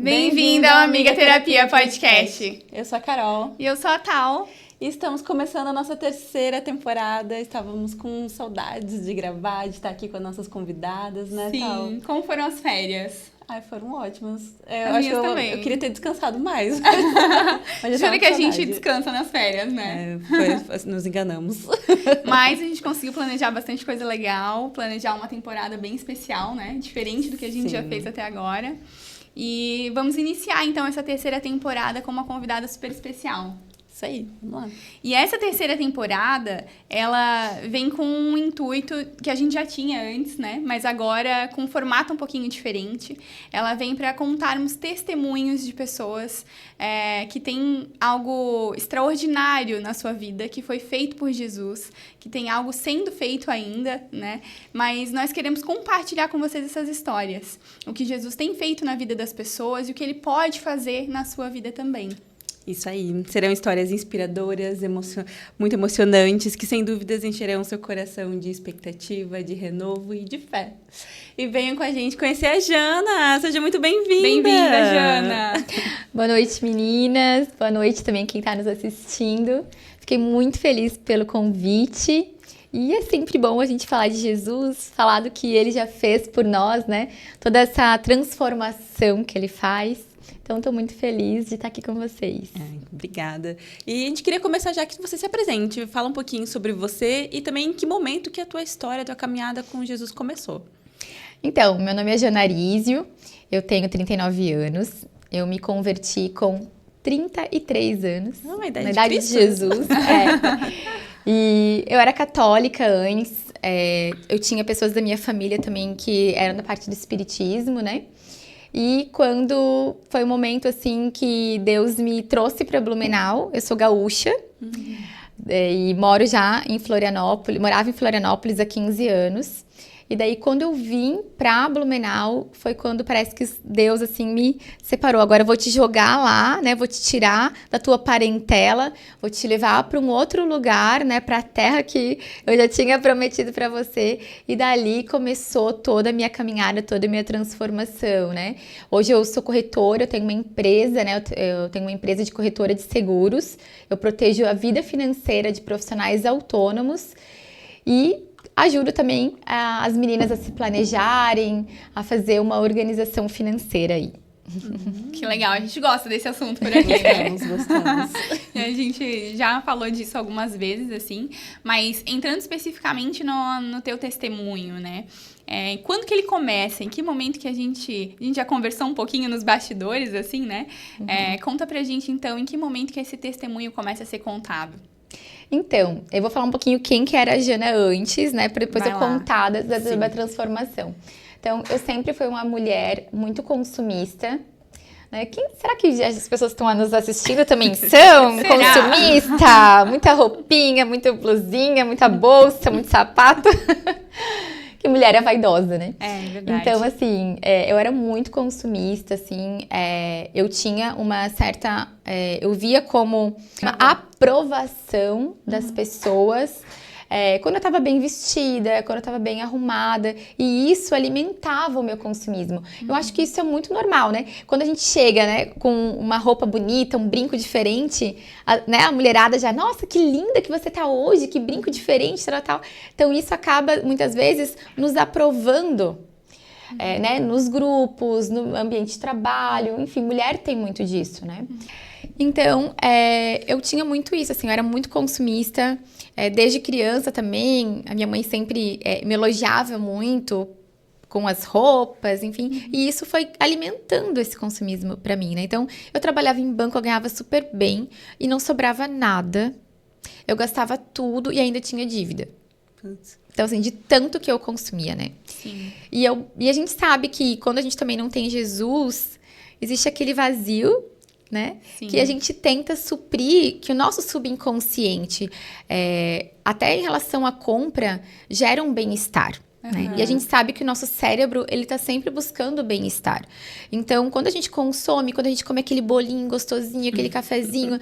Bem-vinda ao Amiga Terapia Podcast. Eu sou a Carol. E eu sou a Tal. E estamos começando a nossa terceira temporada. Estávamos com saudades de gravar, de estar aqui com as nossas convidadas, né, Tal? Sim, como foram as férias? Ai, foram ótimas. Eu queria ter descansado mais. Mas Juro que a gente descansa nas férias, né? Nos enganamos. Mas a gente conseguiu planejar bastante coisa legal, planejar uma temporada bem especial, né? Diferente do que a gente já fez até agora. E vamos iniciar, então, essa terceira temporada com uma convidada super especial. Isso aí, vamos lá. E essa terceira temporada, ela vem com um intuito que a gente já tinha antes, né? Mas agora com um formato um pouquinho diferente. Ela vem para contarmos testemunhos de pessoas que têm algo extraordinário na sua vida, que foi feito por Jesus, que tem algo sendo feito ainda, né? Mas nós queremos compartilhar com vocês essas histórias. O que Jesus tem feito na vida das pessoas e o que ele pode fazer na sua vida também. Isso aí, serão histórias inspiradoras, muito emocionantes, que sem dúvidas encherão seu coração de expectativa, de renovo e de fé. E venham com a gente conhecer a Jana, seja muito bem-vinda! Bem-vinda, Jana! Boa noite, meninas, boa noite também quem está nos assistindo. Fiquei muito feliz pelo convite. E é sempre bom a gente falar de Jesus, falar do que ele já fez por nós, né? Toda essa transformação que ele faz. Então, estou muito feliz de estar aqui com vocês. Obrigada. E a gente queria começar já que você se apresente. Fala um pouquinho sobre você e também em que momento que a tua história, a tua caminhada com Jesus começou. Então, meu nome é Jana Arísio, eu tenho 39 anos. Eu me converti com 33 anos. Na idade de Jesus. E eu era católica antes. Eu tinha pessoas da minha família também que eram da parte do espiritismo, né? E quando foi um momento, assim, que Deus me trouxe para Blumenau, eu sou gaúcha, e moro já em Florianópolis, morava em Florianópolis há 15 anos. E daí, quando eu vim pra Blumenau, foi quando parece que Deus, assim, me separou. Agora eu vou te jogar lá, né? Vou te tirar da tua parentela, vou te levar para um outro lugar, né? Pra terra que eu já tinha prometido para você. E dali começou toda a minha caminhada, toda a minha transformação, né? Hoje eu sou corretora, eu tenho uma empresa, né? Eu tenho uma empresa de corretora de seguros. Eu protejo a vida financeira de profissionais autônomos e ajudo também as meninas a se planejarem, a fazer uma organização financeira aí. Que legal, a gente gosta desse assunto por aqui, né? Gostamos. A gente já falou disso algumas vezes, assim, mas entrando especificamente no teu testemunho, né? Quando que ele começa? Em que momento que a gente já conversou um pouquinho nos bastidores, assim, né? Conta pra gente, então, em que momento que esse testemunho começa a ser contado? Então, eu vou falar um pouquinho quem que era a Jana antes, né? Para depois eu contar da transformação. Então, eu sempre fui uma mulher muito consumista. Né? Será que as pessoas que estão nos assistindo também são consumista? Muita roupinha, muita blusinha, muita bolsa, muito sapato. Que mulher é vaidosa, né? É verdade. Então, assim, eu era muito consumista, assim, eu tinha uma certa... eu via como uma aprovação das pessoas quando eu estava bem vestida, quando eu estava bem arrumada, e isso alimentava o meu consumismo. Eu acho que isso é muito normal, né? Quando a gente chega, né, com uma roupa bonita, um brinco diferente, a mulherada já, nossa, que linda que você tá hoje, que brinco diferente, tal. Então isso acaba, muitas vezes, nos aprovando, né, nos grupos, no ambiente de trabalho, enfim, mulher tem muito disso, né? Então, eu tinha muito isso, assim, eu era muito consumista, desde criança também, a minha mãe sempre me elogiava muito com as roupas, enfim, e isso foi alimentando esse consumismo pra mim, né? Então, eu trabalhava em banco, eu ganhava super bem e não sobrava nada, eu gastava tudo e ainda tinha dívida. Então, assim, de tanto que eu consumia, né? Sim. E a gente sabe que quando a gente também não tem Jesus, existe aquele vazio, né? Sim. Que a gente tenta suprir, que o nosso subconsciente, até em relação à compra, gera um bem-estar. Né? E a gente sabe que o nosso cérebro, ele tá sempre buscando o bem-estar. Então, quando a gente consome, quando a gente come aquele bolinho gostosinho, aquele cafezinho,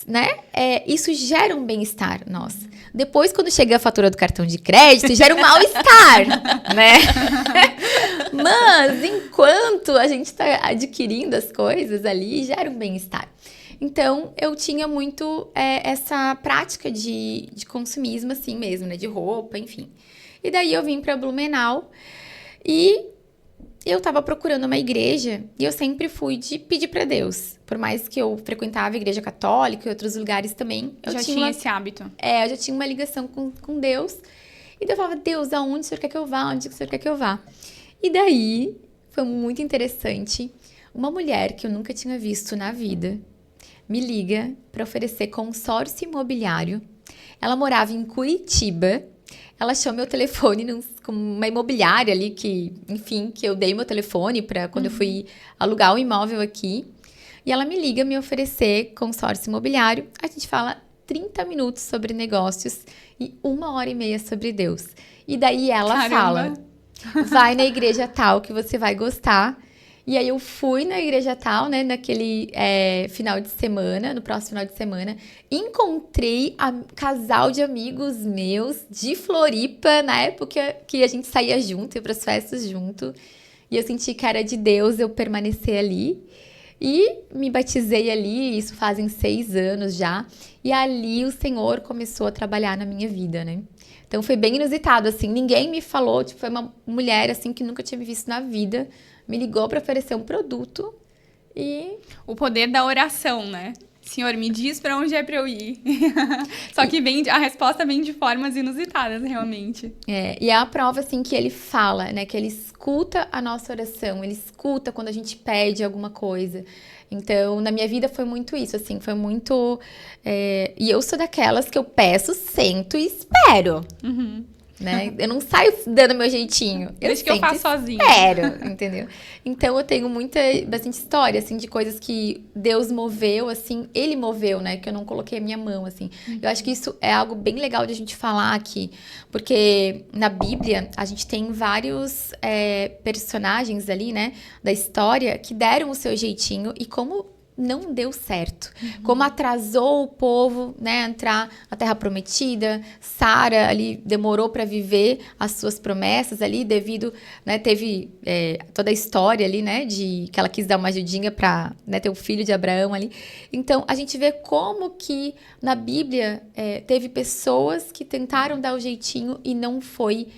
né? Isso gera um bem-estar, nossa. Depois, quando chega a fatura do cartão de crédito, gera um mal-estar, né? Mas enquanto a gente está adquirindo as coisas ali, gera um bem-estar. Então, eu tinha muito essa prática de consumismo assim mesmo, né? De roupa, enfim. E daí eu vim para Blumenau e eu tava procurando uma igreja e eu sempre fui de pedir para Deus. Por mais que eu frequentava a igreja católica e outros lugares também. Eu já tinha esse hábito. Eu já tinha uma ligação com Deus. E daí eu falava, Deus, aonde o Senhor quer que eu vá? Onde o Senhor quer que eu vá? E daí, foi muito interessante. Uma mulher que eu nunca tinha visto na vida me liga para oferecer consórcio imobiliário. Ela morava em Curitiba. Ela achou meu telefone com uma imobiliária ali que eu dei meu telefone para quando eu fui alugar um imóvel aqui. E ela me liga me oferecer consórcio imobiliário. A gente fala 30 minutos sobre negócios e 1h30 sobre Deus. E daí ela fala, vai na igreja tal que você vai gostar. E aí eu fui na igreja tal, né, naquele final de semana, no próximo final de semana, encontrei casal de amigos meus de Floripa, na época que a gente saía junto, ia para as festas junto, e eu senti que era de Deus eu permanecer ali, e me batizei ali, isso fazem 6 anos já, e ali o Senhor começou a trabalhar na minha vida, né? Então foi bem inusitado, assim, ninguém me falou, tipo, foi uma mulher, assim, que nunca tinha me visto na vida, me ligou para oferecer um produto e... O poder da oração, né? Senhor, me diz para onde é para eu ir. Só que a resposta vem de formas inusitadas, realmente. E é a prova, assim, que ele fala, né? Que ele escuta a nossa oração, ele escuta quando a gente pede alguma coisa. Então, na minha vida foi muito isso, assim, foi muito... E eu sou daquelas que eu peço, sento e espero. Uhum. Né? Eu não saio dando meu jeitinho. Desde que eu faço sozinha. Espero, entendeu? Então eu tenho bastante história, assim, de coisas que Deus moveu, assim, Ele moveu, né? Que eu não coloquei a minha mão, assim. Eu acho que isso é algo bem legal de a gente falar aqui, porque na Bíblia a gente tem vários personagens ali, né? Da história que deram o seu jeitinho e como não deu certo. Como atrasou o povo, né, a entrar na Terra Prometida. Sara ali demorou para viver as suas promessas ali devido, né, teve toda a história ali, né, de que ela quis dar uma ajudinha para, né, ter o filho de Abraão ali. Então, a gente vê como que na Bíblia teve pessoas que tentaram dar o jeitinho e não foi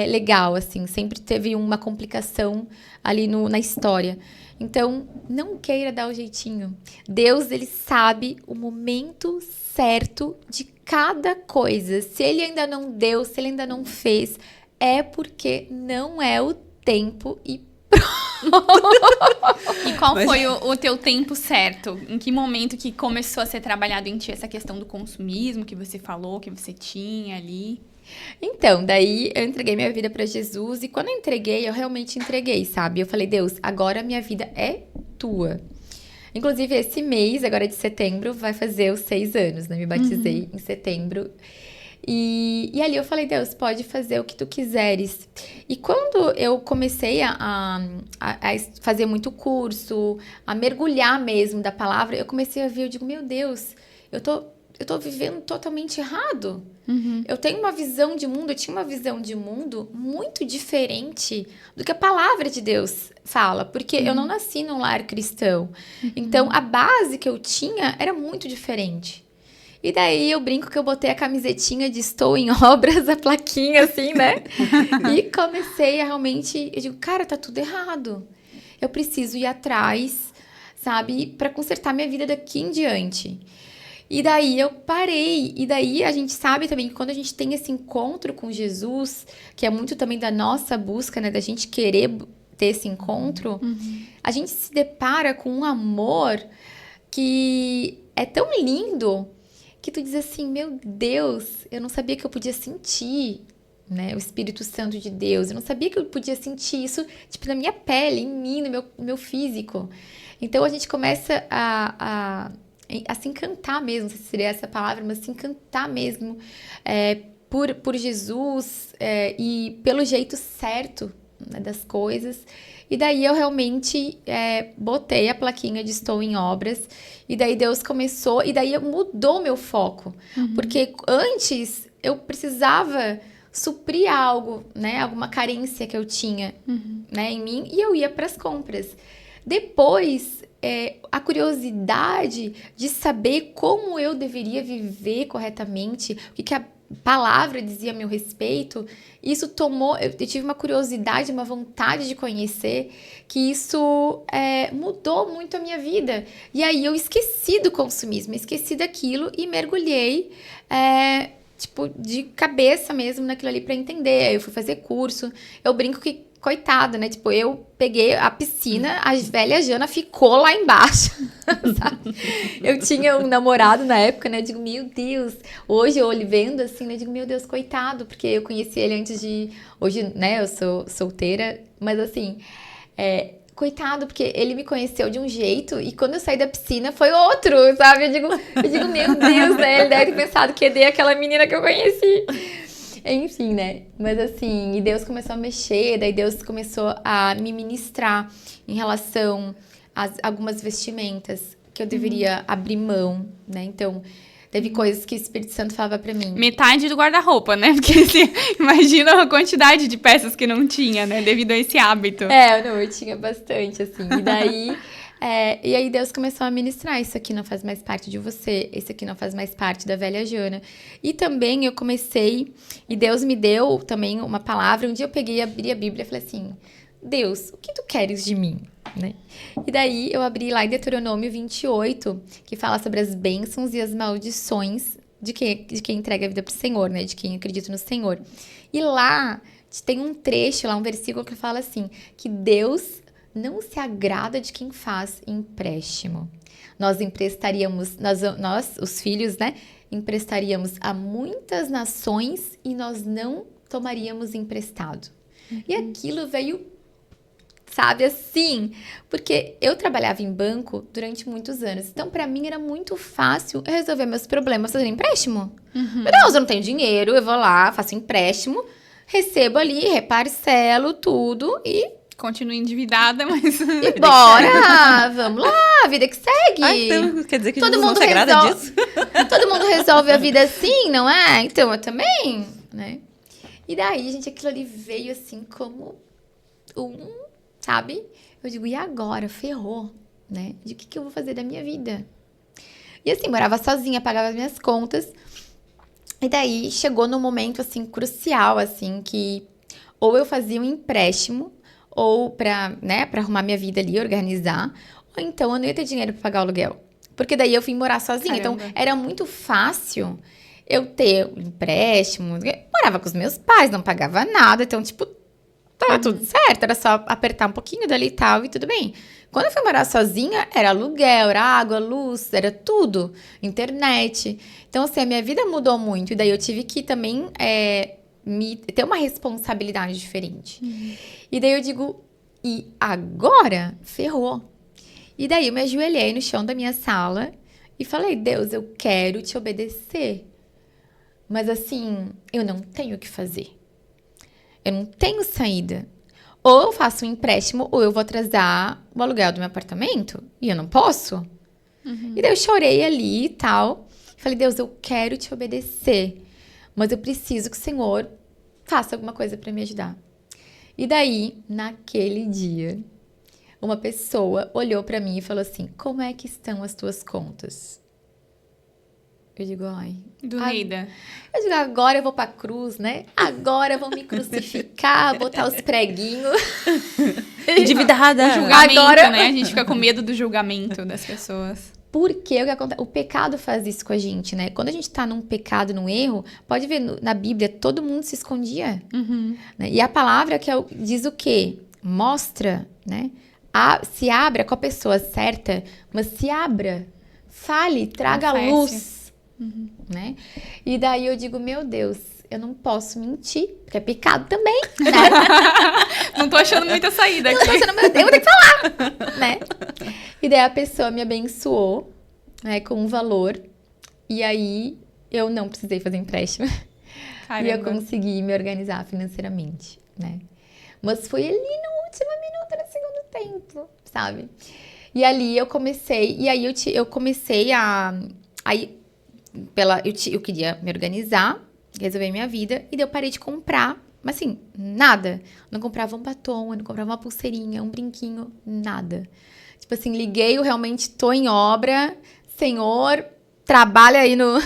legal, assim. Sempre teve uma complicação ali na história. Então, não queira dar o jeitinho. Deus, ele sabe o momento certo de cada coisa. Se ele ainda não deu, se ele ainda não fez, é porque não é o tempo e E qual foi o teu tempo certo? Em que momento que começou a ser trabalhado em ti essa questão do consumismo que você falou, que você tinha ali? Então, daí eu entreguei minha vida para Jesus e quando eu entreguei, eu realmente entreguei, sabe? Eu falei, Deus, agora a minha vida é tua. Inclusive, esse mês, agora de setembro, vai fazer os 6 anos, né? Me batizei em setembro. E ali eu falei, Deus, pode fazer o que tu quiseres. E quando eu comecei a fazer muito curso, a mergulhar mesmo da palavra, eu comecei a ver, eu digo, meu Deus, eu tô vivendo totalmente errado. Eu tenho uma visão de mundo, eu tinha uma visão de mundo muito diferente do que a palavra de Deus fala, porque eu não nasci num lar cristão. Então, a base que eu tinha era muito diferente. E daí eu brinco que eu botei a camisetinha de estou em obras, a plaquinha assim, né? E comecei a realmente, eu digo, cara, tá tudo errado. Eu preciso ir atrás, sabe, para consertar minha vida daqui em diante. E daí eu parei, e daí a gente sabe também que quando a gente tem esse encontro com Jesus, que é muito também da nossa busca, né, da gente querer ter esse encontro, a gente se depara com um amor que é tão lindo, que tu diz assim, meu Deus, eu não sabia que eu podia sentir, né, o Espírito Santo de Deus, eu não sabia que eu podia sentir isso, tipo, na minha pele, em mim, no meu físico. Então a gente começa a se encantar mesmo, não sei se seria essa palavra, mas se encantar mesmo por Jesus e pelo jeito certo, né, das coisas. E daí eu realmente botei a plaquinha de estou em obras, e daí Deus começou, e daí mudou meu foco. Porque antes eu precisava suprir algo, né? Alguma carência que eu tinha, né, em mim, e eu ia para as compras. Depois, a curiosidade de saber como eu deveria viver corretamente, o que a palavra dizia a meu respeito, isso tomou, eu tive uma curiosidade, uma vontade de conhecer, que isso mudou muito a minha vida. E aí eu esqueci do consumismo, esqueci daquilo e mergulhei, tipo, de cabeça mesmo naquilo ali para entender. Aí eu fui fazer curso, eu brinco que, coitada, né? Tipo, eu peguei a piscina, a velha Jana ficou lá embaixo, sabe? Eu tinha um namorado na época, né? Eu digo, meu Deus. Hoje, eu vendo assim, né? Eu digo, meu Deus, coitado. Porque eu conheci ele antes de... Hoje, né? Eu sou solteira. Mas assim, coitado, porque ele me conheceu de um jeito e quando eu saí da piscina foi outro, sabe? Eu digo, meu Deus, né? Ele deve ter pensado que é aquela menina que eu conheci. Enfim, né? Mas assim, e Deus começou a mexer, daí Deus começou a me ministrar em relação a algumas vestimentas que eu deveria abrir mão, né? Então, teve coisas que o Espírito Santo falava pra mim. Metade do guarda-roupa, né? Porque assim, imagina a quantidade de peças que não tinha, né? Devido a esse hábito. Não, eu tinha bastante, assim. E daí... e aí Deus começou a ministrar, isso aqui não faz mais parte de você, esse aqui não faz mais parte da velha Jana. E também eu comecei, e Deus me deu também uma palavra, um dia eu peguei e abri a Bíblia e falei assim, Deus, o que tu queres de mim? Né? E daí eu abri lá em Deuteronômio 28, que fala sobre as bênçãos e as maldições de quem entrega a vida pro Senhor, né? De quem acredita no Senhor. E lá tem um trecho, lá um versículo que fala assim, que Deus não se agrada de quem faz empréstimo. Nós emprestaríamos, nós, os filhos, né? Emprestaríamos a muitas nações e nós não tomaríamos emprestado. E aquilo veio, sabe, assim, porque eu trabalhava em banco durante muitos anos. Então, pra mim, era muito fácil eu resolver meus problemas fazendo empréstimo. Meu Deus, eu não tenho dinheiro, eu vou lá, faço empréstimo, recebo ali, reparcelo tudo e... Continuo endividada, mas... E bora! Vamos lá, a vida que segue. Então, quer dizer que todo Jesus mundo não se agrada disso? Todo mundo resolve a vida assim, não é? Então, eu também, né? E daí, gente, aquilo ali veio assim como sabe? Eu digo, e agora? Ferrou, né? De o que eu vou fazer da minha vida? E assim, morava sozinha, pagava as minhas contas. E daí, chegou num momento, assim, crucial, assim, que ou eu fazia um empréstimo, ou pra arrumar minha vida ali, organizar, ou então eu não ia ter dinheiro pra pagar o aluguel. Porque daí eu vim morar sozinha. Caramba. Então, era muito fácil eu ter um empréstimo. Morava com os meus pais, não pagava nada. Então, tipo, tava tudo certo. Era só apertar um pouquinho dali e tal, e tudo bem. Quando eu fui morar sozinha, era aluguel, era água, luz, era tudo. Internet. Então, assim, a minha vida mudou muito. E daí eu tive que também... ter uma responsabilidade diferente. E daí eu digo, e agora? Ferrou. E daí eu me ajoelhei no chão da minha sala e falei, Deus, eu quero te obedecer. Mas assim, eu não tenho o que fazer. Eu não tenho saída. Ou eu faço um empréstimo, ou eu vou atrasar o aluguel do meu apartamento. E eu não posso. E daí eu chorei ali e tal. Falei, Deus, eu quero te obedecer. Mas eu preciso que o Senhor faça alguma coisa para me ajudar. E daí, naquele dia, uma pessoa olhou para mim e falou assim, como é que estão as tuas contas? Eu digo, ai... Neida. Eu digo, agora eu vou pra cruz, né? Agora vão me crucificar, botar os preguinhos. Endividada. O julgamento, Agora... né? A gente fica com medo do julgamento das pessoas. Porque o que acontece? O pecado faz isso com a gente, né? Quando a gente tá num pecado, num erro, pode ver na Bíblia, todo mundo se escondia. Né? E a palavra diz o quê? Mostra, né? Se abra com a pessoa certa, mas se abra, fale, traga luz. Né? E daí eu digo, meu Deus, eu não posso mentir, porque é pecado também, né? Não tô achando muita saída aqui. Não tô achando, meu Deus, eu vou ter que falar, né? E daí a pessoa me abençoou, né, com um valor. E aí eu não precisei fazer empréstimo. Caramba. E eu consegui me organizar financeiramente, né? Mas foi ali no último minuto do segundo tempo, sabe? E ali eu comecei, e aí eu comecei a... Aí, eu queria me organizar, resolver minha vida. E daí eu parei de comprar, mas assim, nada. Eu não comprava um batom, eu não comprava uma pulseirinha, um brinquinho, nada. Tipo assim, liguei, eu realmente tô em obra. Senhor, trabalha aí no...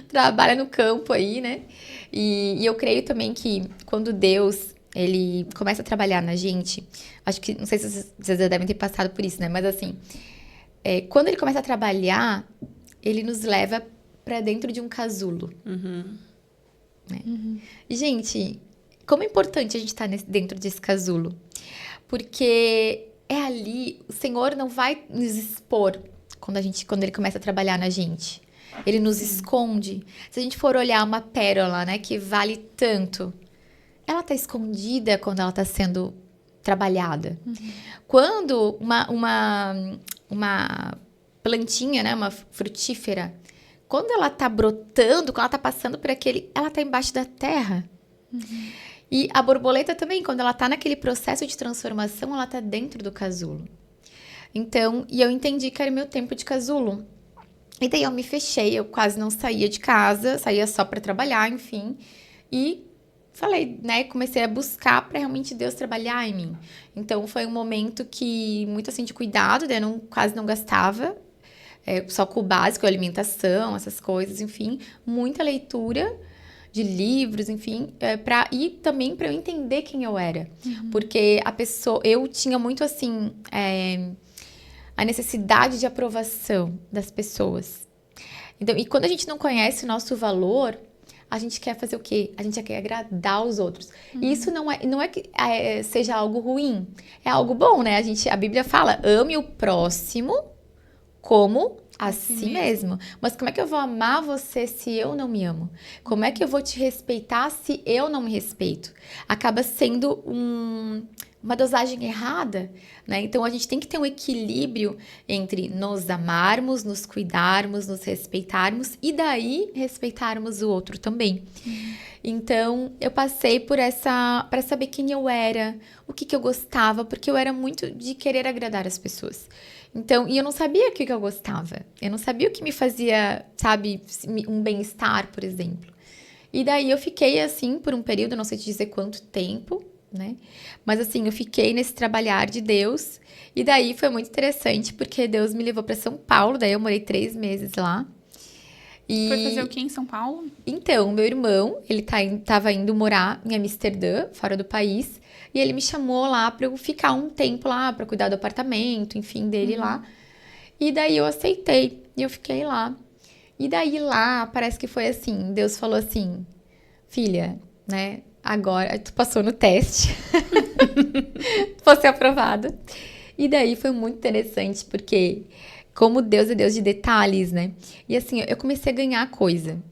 trabalha no campo aí, né? E eu creio também que quando Deus, ele começa a trabalhar na gente, acho que, não sei se vocês já devem ter passado por isso, né? Mas assim, quando ele começa a trabalhar, ele nos leva pra dentro de um casulo. Né? E, gente, como é importante a gente estar dentro desse casulo. Porque é ali, o Senhor não vai nos expor quando ele começa a trabalhar na gente. Ele nos esconde. Se a gente for olhar uma pérola, né, que vale tanto, ela tá escondida quando ela tá sendo trabalhada. Quando uma plantinha, né, uma frutífera, quando ela tá brotando, quando ela tá passando por ela tá embaixo da terra. E a borboleta também, quando ela tá naquele processo de transformação, ela tá dentro do casulo. Então, e eu entendi que era meu tempo de casulo. E daí eu me fechei, eu quase não saía de casa, saía só para trabalhar, enfim. E falei, né, comecei a buscar para realmente Deus trabalhar em mim. Então foi um momento que muito assim de cuidado, daí eu quase não gastava, só com o básico, alimentação, essas coisas, enfim, muita leitura de livros, enfim, e também para eu entender quem eu era. Porque eu tinha muito assim, a necessidade de aprovação das pessoas. Então, e quando a gente não conhece o nosso valor, a gente quer fazer o quê? A gente quer agradar os outros. E isso não é que seja algo ruim, é algo bom, né? A Bíblia fala, ame o próximo como a si mesmo. Mas como é que eu vou amar você se eu não me amo? Como é que eu vou te respeitar se eu não me respeito? Acaba sendo uma dosagem errada, né? Então, a gente tem que ter um equilíbrio entre nos amarmos, nos cuidarmos, nos respeitarmos e daí respeitarmos o outro também. Então, eu passei para saber quem eu era, o que eu gostava, porque eu era muito de querer agradar as pessoas. Então, e eu não sabia o que eu gostava. Eu não sabia o que me fazia, sabe, um bem-estar, por exemplo. E daí eu fiquei assim por um período, não sei te dizer quanto tempo, né? Mas assim, eu fiquei nesse trabalhar de Deus. E daí foi muito interessante, porque Deus me levou para São Paulo, daí eu morei 3 meses lá. Foi fazer o quê em São Paulo? Então, meu irmão, ele tava indo morar em Amsterdã, fora do país, e ele me chamou lá para eu ficar um tempo lá, para cuidar do apartamento, enfim, dele lá. E daí eu aceitei, e eu fiquei lá. E daí lá, parece que foi assim, Deus falou assim, filha, né, agora tu passou no teste, fosse aprovada. E daí foi muito interessante, porque como Deus é Deus de detalhes, né? E assim, eu comecei a ganhar coisa.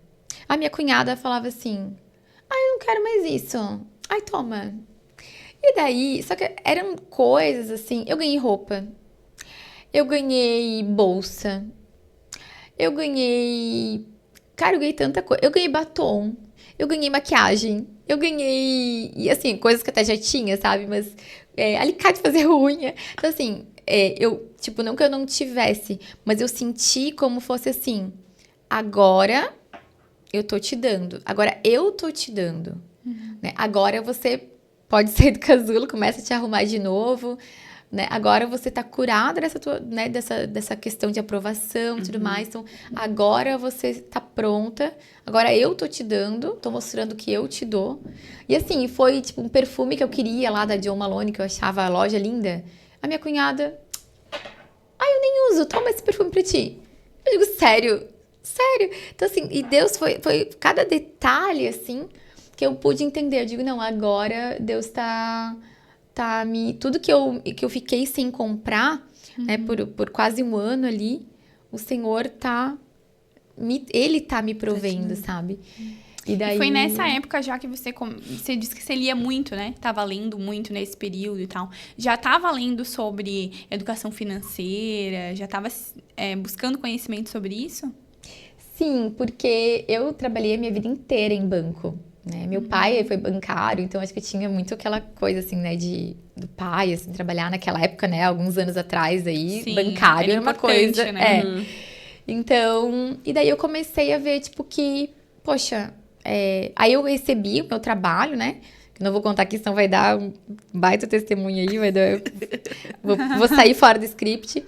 A minha cunhada falava assim, ai, eu não quero mais isso. Ai, toma. E daí, só que eram coisas assim, eu ganhei roupa, eu ganhei bolsa, eu ganhei... Cara, eu ganhei tanta coisa. Eu ganhei batom, eu ganhei maquiagem, eu ganhei... E assim, coisas que eu até já tinha, sabe? Mas alicate de fazer unha. Então assim, tipo, não que eu não tivesse, mas eu senti como fosse assim, agora eu tô te dando. Agora eu tô te dando. Né? Agora você pode sair do casulo, começa a te arrumar de novo, né? Agora você tá curada dessa questão de aprovação e tudo mais. Então, agora você tá pronta. Agora eu tô te dando, tô mostrando que eu te dou. E assim, foi tipo um perfume que eu queria lá da John Malone, que eu achava a loja linda. A minha cunhada, eu nem uso, toma esse perfume pra ti. Eu digo, sério? Sério? Então assim, e Deus foi cada detalhe assim, que eu pude entender. Eu digo, não, agora Deus tá tudo que eu fiquei sem comprar, né, por quase um ano ali, o Senhor Ele tá me provendo, sabe? E daí... foi nessa época já que você disse que você lia muito, né? Tava lendo muito nesse período e tal. Já tava lendo sobre educação financeira? Já tava buscando conhecimento sobre isso? Sim, porque eu trabalhei a minha vida inteira em banco. Né? Meu pai foi bancário, então acho que tinha muito aquela coisa, assim, né, do pai, assim, trabalhar naquela época, né, alguns anos atrás aí, sim, bancário era uma coisa, né? Então, e daí eu comecei a ver, tipo, que, poxa, aí eu recebi o meu trabalho, né? Não vou contar aqui, senão vai dar um baita testemunho aí, vou sair fora do script.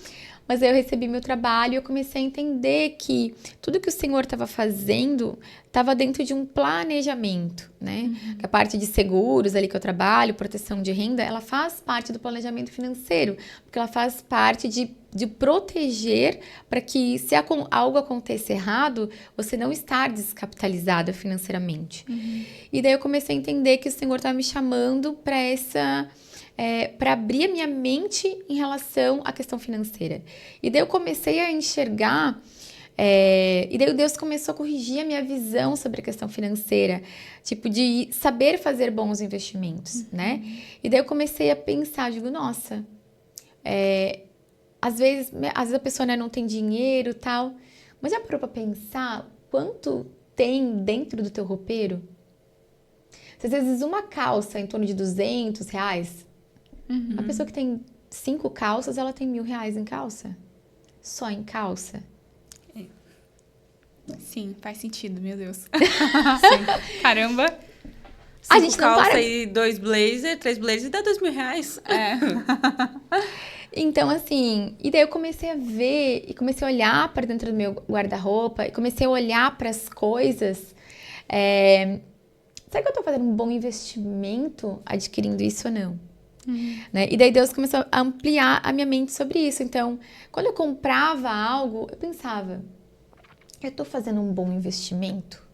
Mas aí eu recebi meu trabalho e eu comecei a entender que tudo que o Senhor estava fazendo estava dentro de um planejamento, né? Que a parte de seguros ali que eu trabalho, proteção de renda, ela faz parte do planejamento financeiro, porque ela faz parte de proteger para que se algo aconteça errado, você não estar descapitalizada financeiramente. E daí eu comecei a entender que o Senhor estava me chamando para para abrir a minha mente em relação à questão financeira. E daí eu comecei a enxergar, e daí Deus começou a corrigir a minha visão sobre a questão financeira, tipo, de saber fazer bons investimentos, né? E daí eu comecei a pensar, digo, nossa, às vezes a pessoa, né, não tem dinheiro e tal, mas já parou pra pensar quanto tem dentro do teu roupeiro? Se às vezes uma calça é em torno de R$200, a pessoa que tem 5 calças, ela tem R$1.000 em calça. Só em calça. Sim, faz sentido, meu Deus. Sim. Caramba. A gente não para... e 2 blazer, 3 blazer, dá R$2.000. Então, assim, e daí eu comecei a ver e comecei a olhar para dentro do meu guarda-roupa e comecei a olhar para as coisas. Será que eu tô fazendo um bom investimento adquirindo isso ou não? Né? E daí Deus começou a ampliar a minha mente sobre isso. Então, quando eu comprava algo, eu pensava, eu tô fazendo um bom investimento?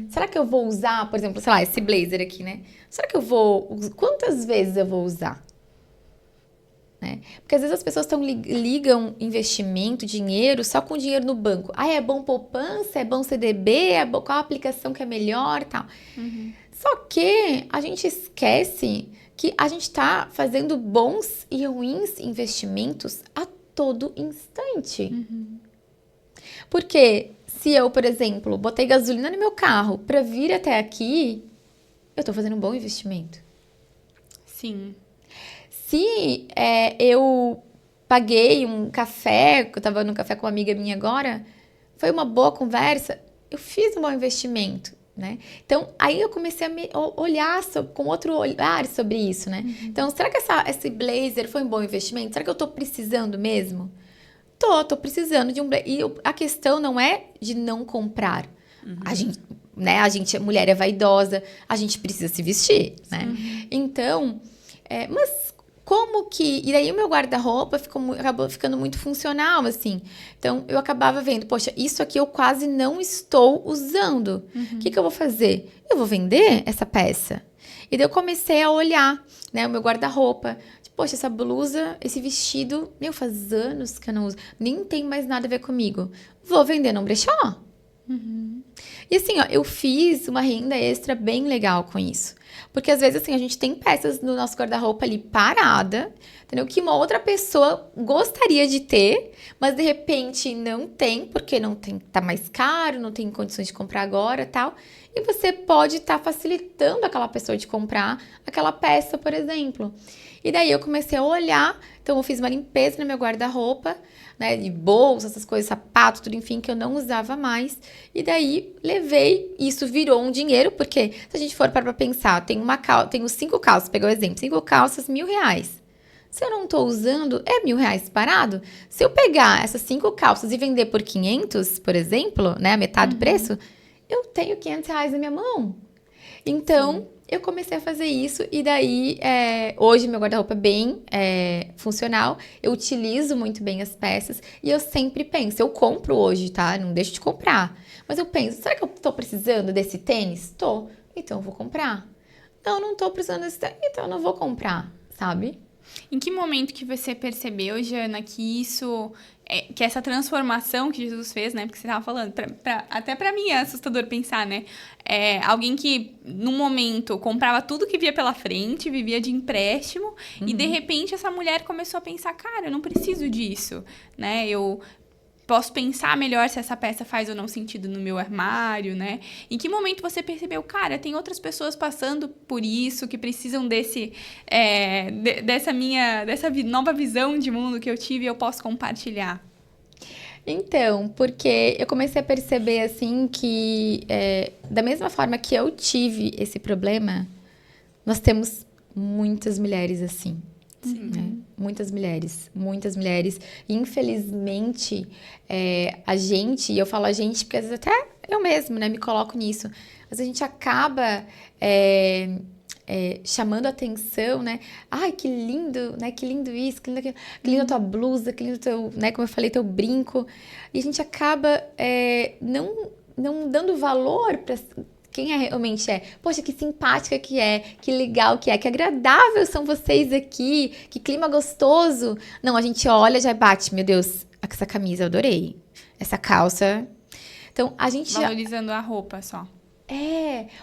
Será que eu vou usar, por exemplo, sei lá, esse blazer aqui, né? Será que quantas vezes eu vou usar? Né? Porque às vezes as pessoas ligam investimento, dinheiro, só com dinheiro no banco. É bom poupança, é bom CDB, qual a aplicação que é melhor, tal. Só que a gente esquece que a gente está fazendo bons e ruins investimentos a todo instante. Porque se eu, por exemplo, botei gasolina no meu carro para vir até aqui, eu estou fazendo um bom investimento. Sim. Se eu paguei um café, que eu estava num café com uma amiga minha agora, foi uma boa conversa, eu fiz um bom investimento. Né? Então, aí eu comecei a olhar com outro olhar sobre isso, né? Então, será que esse blazer foi um bom investimento? Será que eu tô precisando mesmo? Tô precisando de um blazer. E a questão não é de não comprar. A gente, né? A mulher é vaidosa, a gente precisa se vestir, né? Então, mas como que... E daí o meu guarda-roupa acabou ficando muito funcional, assim. Então, eu acabava vendo, poxa, isso aqui eu quase não estou usando. O que eu vou fazer? Eu vou vender essa peça. E daí eu comecei a olhar, né, o meu guarda-roupa. Tipo, poxa, essa blusa, esse vestido, faz anos que eu não uso. Nem tem mais nada a ver comigo. Vou vender num brechó. E assim, ó, eu fiz uma renda extra bem legal com isso. Porque às vezes, assim, a gente tem peças no nosso guarda-roupa ali parada, entendeu? Que uma outra pessoa gostaria de ter, mas de repente não tem, porque não tem, tá mais caro, não tem condições de comprar agora e tal. E você pode estar facilitando aquela pessoa de comprar aquela peça, por exemplo. E daí eu comecei a olhar, então eu fiz uma limpeza no meu guarda-roupa, né, de bolsa, essas coisas, sapato, tudo, enfim, que eu não usava mais. E daí levei, e isso virou um dinheiro, porque se a gente for para pensar, tenho 5 calças, pegar o exemplo, 5 calças, R$1.000. Se eu não tô usando, é R$1.000 parado. Se eu pegar essas 5 calças e vender por 500, por exemplo, né, a metade do preço, eu tenho R$500 na minha mão. Então, eu comecei a fazer isso e daí, hoje meu guarda-roupa é bem funcional, eu utilizo muito bem as peças e eu sempre penso, eu compro hoje, tá? Não deixo de comprar. Mas eu penso, será que eu tô precisando desse tênis? Tô. Então eu vou comprar. Não tô precisando desse tênis, então eu não vou comprar, sabe? Em que momento que você percebeu, Jana, que que essa transformação que Jesus fez, né? Porque você estava falando, até para mim é assustador pensar, né? Alguém que, num momento, comprava tudo que via pela frente, vivia de empréstimo, e de repente essa mulher começou a pensar, cara, eu não preciso disso, né? Eu posso pensar melhor se essa peça faz ou não sentido no meu armário, né? Em que momento você percebeu, cara, tem outras pessoas passando por isso, que precisam dessa nova visão de mundo que eu tive e eu posso compartilhar? Então, porque eu comecei a perceber, assim, que da mesma forma que eu tive esse problema, nós temos muitas mulheres assim. Sim. Né? Muitas mulheres. Infelizmente, a gente, e eu falo a gente porque às vezes até eu mesma, né, me coloco nisso, mas a gente acaba chamando atenção, né? Ai, que lindo, né? Que lindo isso, que lindo aquilo, que lindo a tua blusa, que lindo teu, né? Como eu falei, teu brinco. E a gente acaba não dando valor para quem realmente é. Poxa, que simpática que legal que agradável são vocês aqui, que clima gostoso. Não, a gente olha, já bate, meu Deus, essa camisa eu adorei, essa calça. Então, a gente valorizando a roupa só.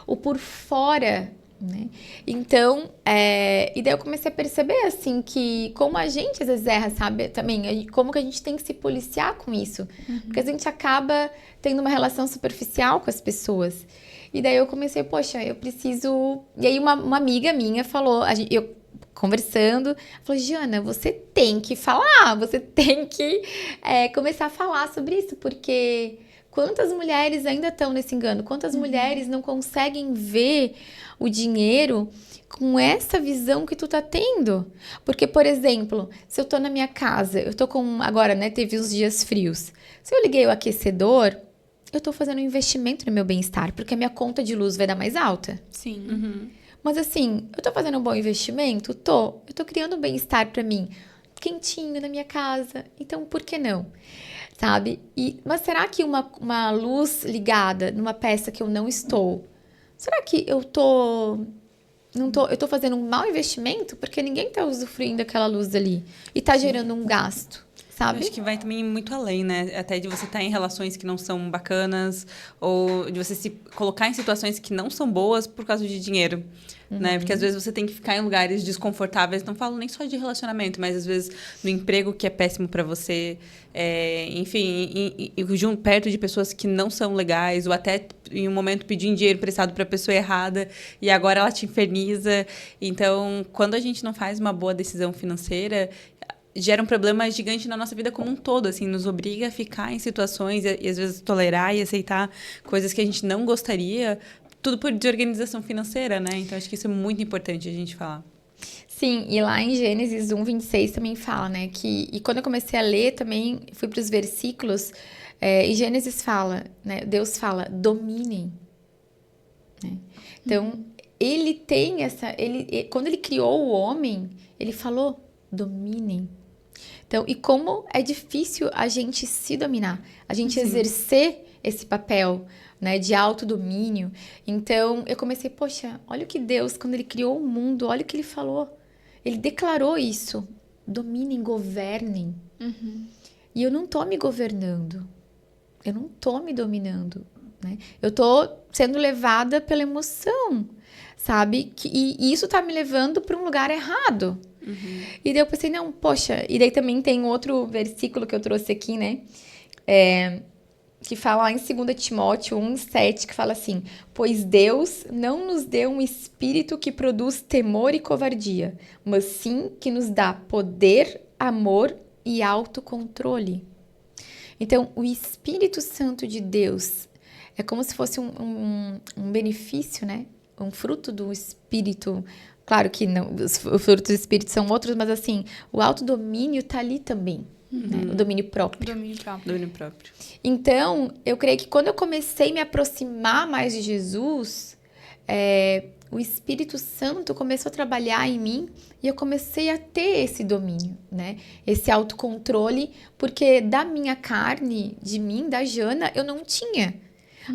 O por fora, né? Então, e daí eu comecei a perceber, assim, que como a gente às vezes erra, sabe? Também, como que a gente tem que se policiar com isso. Porque a gente acaba tendo uma relação superficial com as pessoas. E daí eu comecei, poxa, eu preciso... E aí uma amiga minha falou, eu conversando, falou, Jana, você tem que falar, você tem que começar a falar sobre isso, porque... Quantas mulheres ainda estão nesse engano? Quantas mulheres não conseguem ver o dinheiro com essa visão que tu tá tendo? Porque, por exemplo, se eu tô na minha casa, eu tô com... Agora, né, teve os dias frios. Se eu liguei o aquecedor, eu tô fazendo um investimento no meu bem-estar, porque a minha conta de luz vai dar mais alta. Sim. Mas assim, eu tô fazendo um bom investimento? Tô. Eu tô criando um bem-estar pra mim. Quentinho na minha casa. Então, por que não? Sabe? Mas será que uma luz ligada numa peça que eu não estou, será que eu tô fazendo um mau investimento? Porque ninguém tá usufruindo daquela luz ali e tá gerando um gasto, sabe? Eu acho que vai também muito além, né? Até de você estar em relações que não são bacanas ou de você se colocar em situações que não são boas por causa de dinheiro. Né? Porque às vezes você tem que ficar em lugares desconfortáveis, não falo nem só de relacionamento, mas às vezes no emprego que é péssimo para você, enfim, junto perto de pessoas que não são legais, ou até em um momento pedindo dinheiro emprestado para a pessoa errada e agora ela te inferniza. Então, quando a gente não faz uma boa decisão financeira, gera um problema gigante na nossa vida como um todo, assim, nos obriga a ficar em situações e às vezes tolerar e aceitar coisas que a gente não gostaria, tudo por desorganização financeira, né? Então, acho que isso é muito importante a gente falar. Sim, e lá em Gênesis 1:26 também fala, né? E quando eu comecei a ler também, fui para os versículos, e Gênesis fala, né? Deus fala, dominem. Né? Então, ele tem quando ele criou o homem, ele falou, dominem. Então, e como é difícil a gente se dominar, a gente exercer esse papel, né, de autodomínio. Então, eu comecei, poxa, olha o que Deus, quando ele criou o mundo, olha o que ele falou. Ele declarou isso. Dominem, governem. E eu não tô me governando. Eu não tô me dominando. Né? Eu tô sendo levada pela emoção, sabe? E isso tá me levando para um lugar errado. E daí eu pensei, não, poxa... E daí também tem outro versículo que eu trouxe aqui, né? Que fala lá em 2 Timóteo 1:7, que fala assim, pois Deus não nos deu um espírito que produz temor e covardia, mas sim que nos dá poder, amor e autocontrole. Então, o Espírito Santo de Deus é como se fosse um benefício, né? Um fruto do Espírito. Claro que não, os frutos do Espírito são outros, mas assim, o autodomínio tá ali também. Né? O domínio próprio. Domínio próprio. Então, eu creio que quando eu comecei a me aproximar mais de Jesus, o Espírito Santo começou a trabalhar em mim e eu comecei a ter esse domínio, né? Esse autocontrole, porque da minha carne, de mim, da Jana, eu não tinha.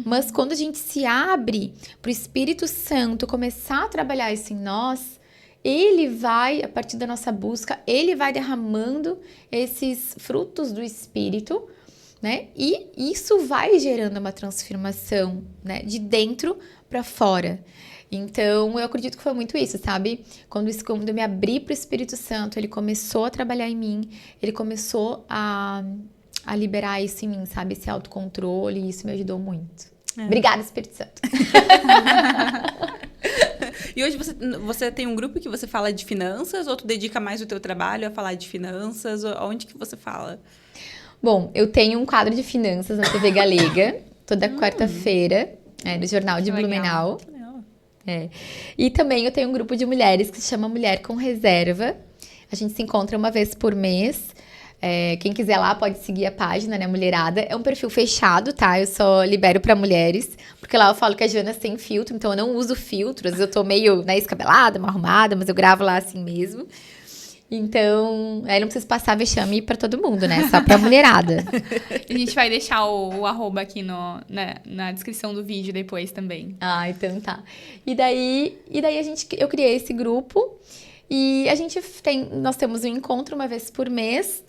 Mas quando a gente se abre para o Espírito Santo começar a trabalhar isso em nós, ele vai, a partir da nossa busca, ele vai derramando esses frutos do Espírito, né? E isso vai gerando uma transformação, né? De dentro para fora. Então, eu acredito que foi muito isso, sabe? Quando eu me abri para o Espírito Santo, ele começou a trabalhar em mim, ele começou a liberar isso em mim, sabe? Esse autocontrole, e isso me ajudou muito. Obrigada, Espírito Santo. E hoje você tem um grupo que você fala de finanças ou tu dedica mais o teu trabalho a falar de finanças? Onde que você fala? Bom, eu tenho um quadro de finanças na TV Galega, toda quarta-feira, no Jornal de Que legal. Blumenau. E também eu tenho um grupo de mulheres que se chama Mulher com Reserva. A gente se encontra uma vez por mês. Quem quiser lá pode seguir a página, né, Mulherada. É um perfil fechado, tá? Eu só libero pra mulheres, porque lá eu falo que a Jana sem filtro, então eu não uso filtros. Eu tô meio, né, escabelada, mal arrumada, mas eu gravo lá assim mesmo. Então, aí não preciso passar vexame pra todo mundo, né? Só pra mulherada. A gente vai deixar o arroba aqui na descrição do vídeo depois também. Ah, então tá. E daí eu criei esse grupo e nós temos um encontro uma vez por mês,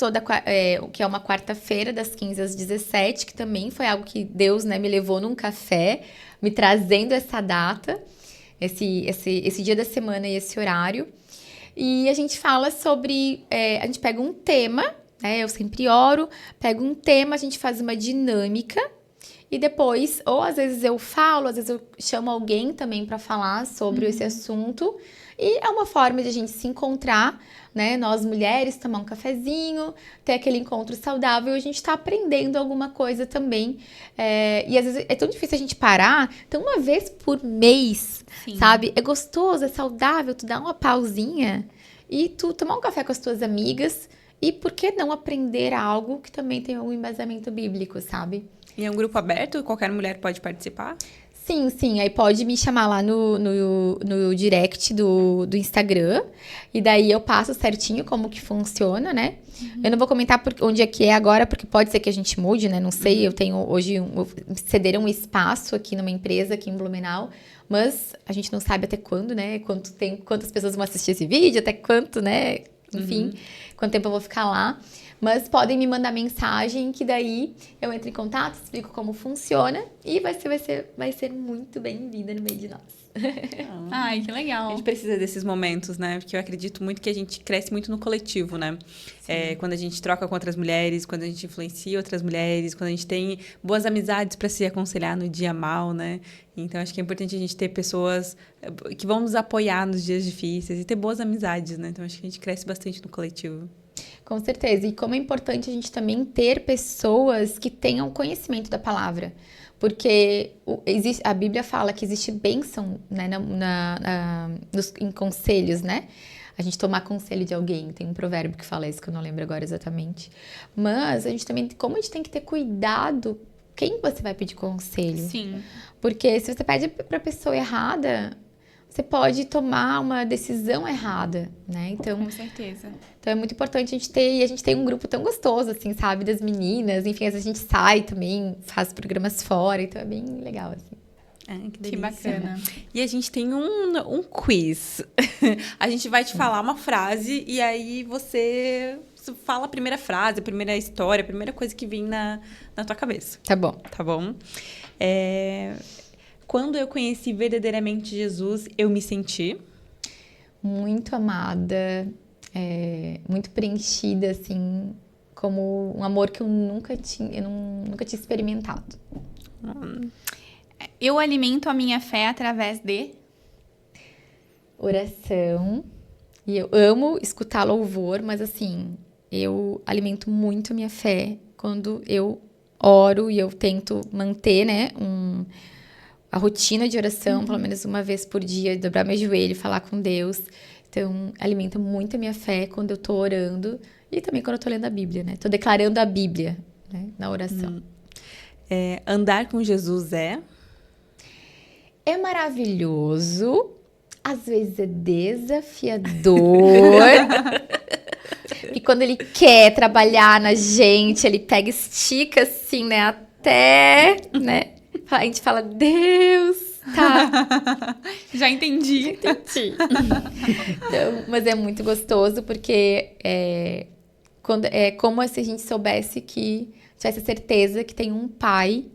que é uma quarta-feira, das 15 às 17, que também foi algo que Deus, né, me levou num café, me trazendo essa data, esse dia da semana e esse horário. E a gente fala sobre, a gente pega um tema, né, eu sempre oro, pego um tema, a gente faz uma dinâmica e depois, ou às vezes eu falo, às vezes eu chamo alguém também para falar sobre esse assunto. E é uma forma de a gente se encontrar, né, nós mulheres, tomar um cafezinho, ter aquele encontro saudável e a gente tá aprendendo alguma coisa também. E às vezes é tão difícil a gente parar, então uma vez por mês, Sim. sabe? É gostoso, é saudável, tu dá uma pausinha e tu tomar um café com as tuas amigas e por que não aprender algo que também tem algum embasamento bíblico, sabe? E é um grupo aberto? Qualquer mulher pode participar? Sim. Aí pode me chamar lá no direct do Instagram. E daí eu passo certinho como que funciona, né? Eu não vou comentar onde é que é agora, porque pode ser que a gente mude, né? Não sei, eu tenho hoje... cederam um espaço aqui numa empresa aqui em Blumenau. Mas a gente não sabe até quando, né? Quantas pessoas vão assistir esse vídeo, até quanto, né? Enfim, quanto tempo eu vou ficar lá. Mas podem me mandar mensagem que daí eu entro em contato, explico como funciona e vai ser muito bem-vinda no meio de nós. Ai, que A legal. gente precisa desses momentos, né? Porque eu acredito muito que a gente cresce muito no coletivo, né? Quando a gente troca com outras mulheres, quando a gente influencia outras mulheres, quando a gente tem boas amizades para se aconselhar no dia mal, né? Então, acho que é importante a gente ter pessoas que vão nos apoiar nos dias difíceis e ter boas amizades, né? Então, acho que a gente cresce bastante no coletivo. Com certeza. E como é importante a gente também ter pessoas que tenham conhecimento da palavra. Porque a Bíblia fala que existe bênção, né, em conselhos, né? A gente tomar conselho de alguém. Tem um provérbio que fala isso, que eu não lembro agora exatamente. Mas a gente também, como a gente tem que ter cuidado, quem você vai pedir conselho? Sim. Porque se você pede para a pessoa errada, você pode tomar uma decisão errada, né? Com certeza. Então é muito importante a gente tem um grupo tão gostoso, assim, sabe? Das meninas, enfim, às vezes a gente sai também, faz programas fora, então é bem legal, assim. Que Que delícia. bacana. E a gente tem um quiz. A gente vai te falar uma frase e aí você fala a primeira frase, a primeira história, a primeira coisa que vem na tua cabeça. Tá bom. Tá bom? Quando eu conheci verdadeiramente Jesus, eu me senti... Muito amada, muito preenchida, assim, como um amor que eu nunca tinha experimentado. Eu alimento a minha fé através de... Oração. E eu amo escutar louvor, mas assim, eu alimento muito a minha fé quando eu oro e eu tento manter, né, a rotina de oração, pelo menos uma vez por dia, dobrar meu joelho, falar com Deus. Então, alimenta muito a minha fé quando eu tô orando e também quando eu tô lendo a Bíblia, né? Tô declarando a Bíblia, né, na oração. Andar com Jesus é... É maravilhoso, às vezes é desafiador. E quando ele quer trabalhar na gente, ele pega, estica assim, né, até, né? A gente fala, Deus, tá. Já entendi. Então, mas é muito gostoso porque é como se a gente soubesse tivesse certeza que tem um pai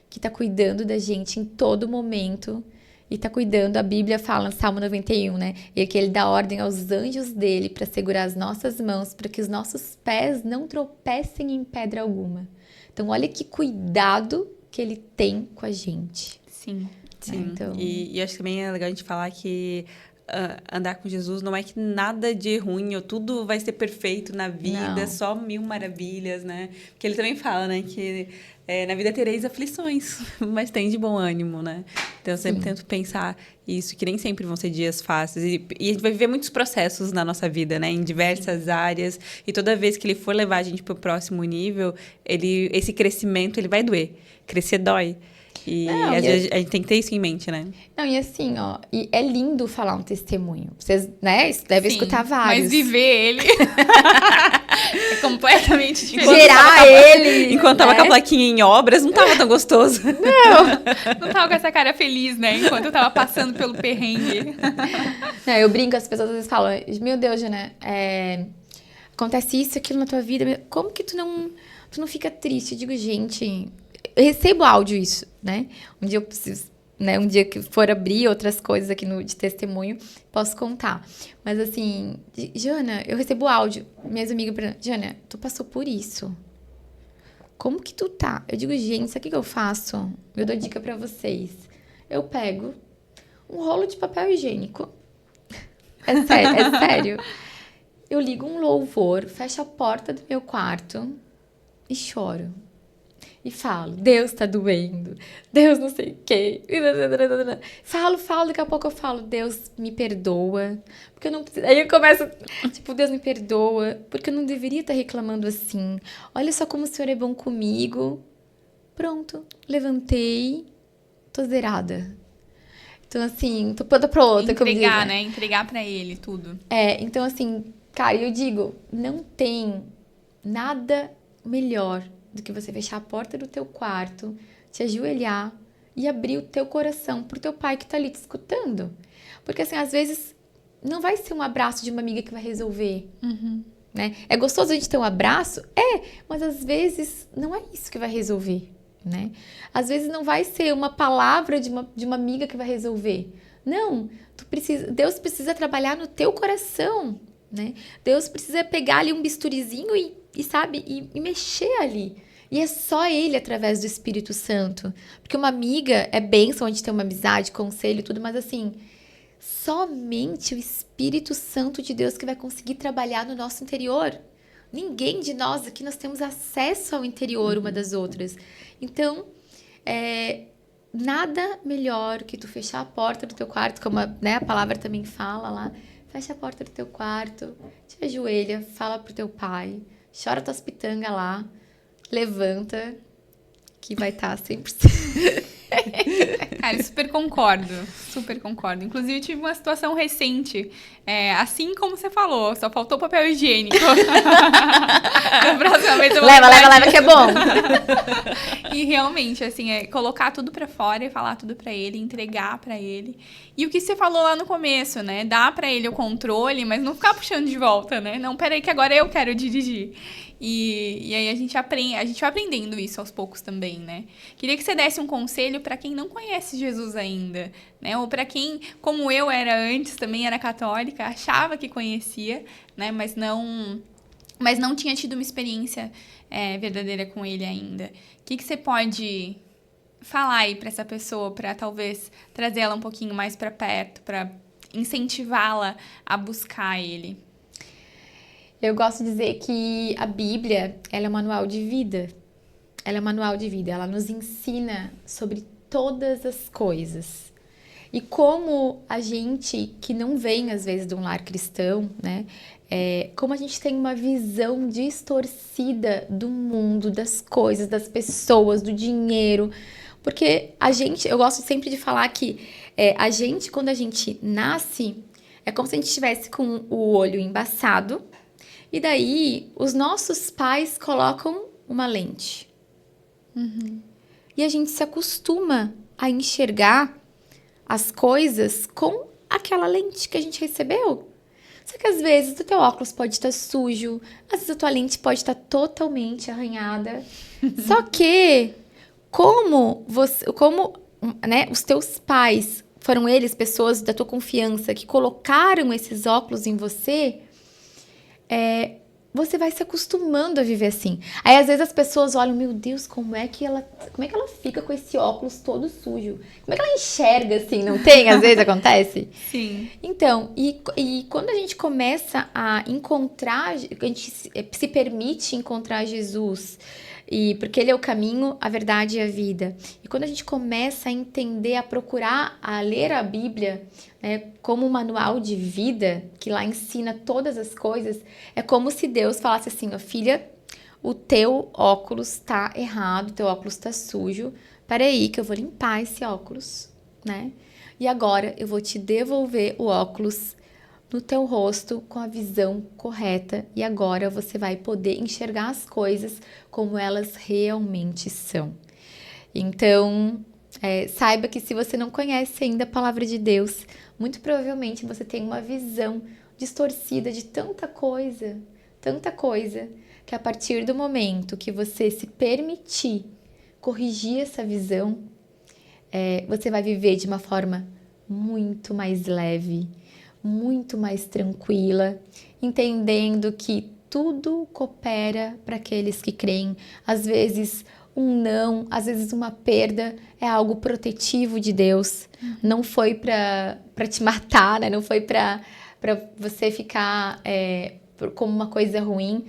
que tá cuidando da gente em todo momento e tá cuidando. A Bíblia fala no Salmo 91, né? E que ele dá ordem aos anjos dele para segurar as nossas mãos, para que os nossos pés não tropecem em pedra alguma. Então, olha que cuidado que ele tem com a gente. Sim. Sim, Então... e acho que também é legal a gente falar que andar com Jesus, não é que nada de ruim, ou tudo vai ser perfeito na vida, Não. só mil maravilhas, né? Porque ele também fala, né, que na vida tereis aflições, mas tem de bom ânimo, né? Então, eu sempre tento pensar isso, que nem sempre vão ser dias fáceis. E a gente vai viver muitos processos na nossa vida, né? Em diversas áreas. E toda vez que ele for levar a gente para o próximo nível, esse crescimento, ele vai doer. Crescer dói. E Não, às vezes a gente tem que ter isso em mente, né? Não, e assim, ó, e é lindo falar um testemunho. Vocês, né, devem Sim, escutar vários. Mas viver ele é completamente diferente. Gerar ele. Enquanto tava né? com a plaquinha em obras, não tava tão gostoso. Não tava com essa cara feliz, né? Enquanto eu tava passando pelo perrengue. Não, eu brinco, as pessoas às vezes falam, meu Deus, Jana, acontece isso, aquilo na tua vida, como que tu não fica triste? Eu digo, gente, eu recebo áudio isso, né? Um dia eu preciso, né? Um dia que for abrir outras coisas aqui de testemunho, posso contar. Mas assim, Jana, eu recebo áudio, minhas amigas perguntam, Jana, tu passou por isso? Como que tu tá? Eu digo, gente, sabe o que eu faço? Eu dou dica pra vocês. Eu pego um rolo de papel higiênico. É sério, é sério. Eu ligo um louvor, fecho a porta do meu quarto e choro. E falo, Deus tá doendo, Deus não sei o quê. Falo, daqui a pouco eu falo, Deus me perdoa, porque eu não preciso. Aí eu começo, tipo, Deus me perdoa, porque eu não deveria estar reclamando assim. Olha só como o Senhor é bom comigo. Pronto, levantei, tô zerada. Então, assim, tô pronta pra outra. Entregar, né? Entregar pra ele tudo. Então, assim, cara, eu digo, não tem nada melhor do que você fechar a porta do teu quarto, te ajoelhar e abrir o teu coração pro teu pai que tá ali te escutando. Porque, assim, às vezes não vai ser um abraço de uma amiga que vai resolver, né? É gostoso a gente ter um abraço? Mas às vezes não é isso que vai resolver, né? Às vezes não vai ser uma palavra de uma amiga que vai resolver. Não, Deus precisa trabalhar no teu coração, né? Deus precisa pegar ali um bisturizinho e mexer ali. E é só Ele através do Espírito Santo. Porque uma amiga é bênção, a gente tem uma amizade, conselho e tudo, mas assim, somente o Espírito Santo de Deus que vai conseguir trabalhar no nosso interior. Ninguém de nós aqui, nós temos acesso ao interior uma das outras. Então, nada melhor que tu fechar a porta do teu quarto, como a palavra também fala lá. Fecha a porta do teu quarto, te ajoelha, fala pro teu pai, chora tuas pitangas lá, levanta, que vai estar 100%. Cara, eu super concordo. Inclusive, eu tive uma situação recente, assim como você falou, só faltou papel higiênico. Da próxima vez eu vou Leva, que é bom. E realmente, assim, colocar tudo pra fora e falar tudo pra ele, entregar pra ele. E o que você falou lá no começo, né? Dar pra ele o controle, mas não ficar puxando de volta, né? Não, peraí que agora eu quero dirigir. E aí a gente vai aprendendo isso aos poucos também, né? Queria que você desse um conselho para quem não conhece Jesus ainda, né? Ou para quem, como eu era antes, também era católica, achava que conhecia, né? Mas não tinha tido uma experiência verdadeira com ele ainda. O que você pode falar aí para essa pessoa, para talvez trazer ela um pouquinho mais para perto, para incentivá-la a buscar ele? Eu gosto de dizer que a Bíblia, ela é um manual de vida. Ela é um manual de vida. Ela nos ensina sobre todas as coisas. E como a gente, que não vem, às vezes, de um lar cristão, né? Como a gente tem uma visão distorcida do mundo, das coisas, das pessoas, do dinheiro. Porque eu gosto sempre de falar que a gente, quando a gente nasce, é como se a gente estivesse com o olho embaçado. E daí, os nossos pais colocam uma lente. E a gente se acostuma a enxergar as coisas com aquela lente que a gente recebeu. Só que às vezes o teu óculos pode estar sujo, às vezes a tua lente pode estar totalmente arranhada. Só que, como né, os teus pais foram eles, pessoas da tua confiança, que colocaram esses óculos em você, você vai se acostumando a viver assim. Aí, às vezes, as pessoas olham, meu Deus, como é que ela fica com esse óculos todo sujo? Como é que ela enxerga assim? Não tem? Às vezes acontece? Sim. Então, e quando a gente começa a encontrar, a gente se permite encontrar Jesus, porque ele é o caminho, a verdade e a vida. E quando a gente começa a entender, a procurar, a ler a Bíblia, né, como um manual de vida, que lá ensina todas as coisas, é como se Deus falasse assim, ó, filha, o teu óculos tá errado, o teu óculos tá sujo, peraí que eu vou limpar esse óculos, né? E agora eu vou te devolver o óculos no teu rosto com a visão correta e agora você vai poder enxergar as coisas como elas realmente são. Então, saiba que se você não conhece ainda a palavra de Deus, muito provavelmente você tem uma visão distorcida de tanta coisa, que a partir do momento que você se permitir corrigir essa visão, você vai viver de uma forma muito mais leve, muito mais tranquila, entendendo que tudo coopera para aqueles que creem. Às vezes um não, às vezes uma perda é algo protetivo de Deus. Não foi para te matar, né? Não foi para você ficar como uma coisa ruim.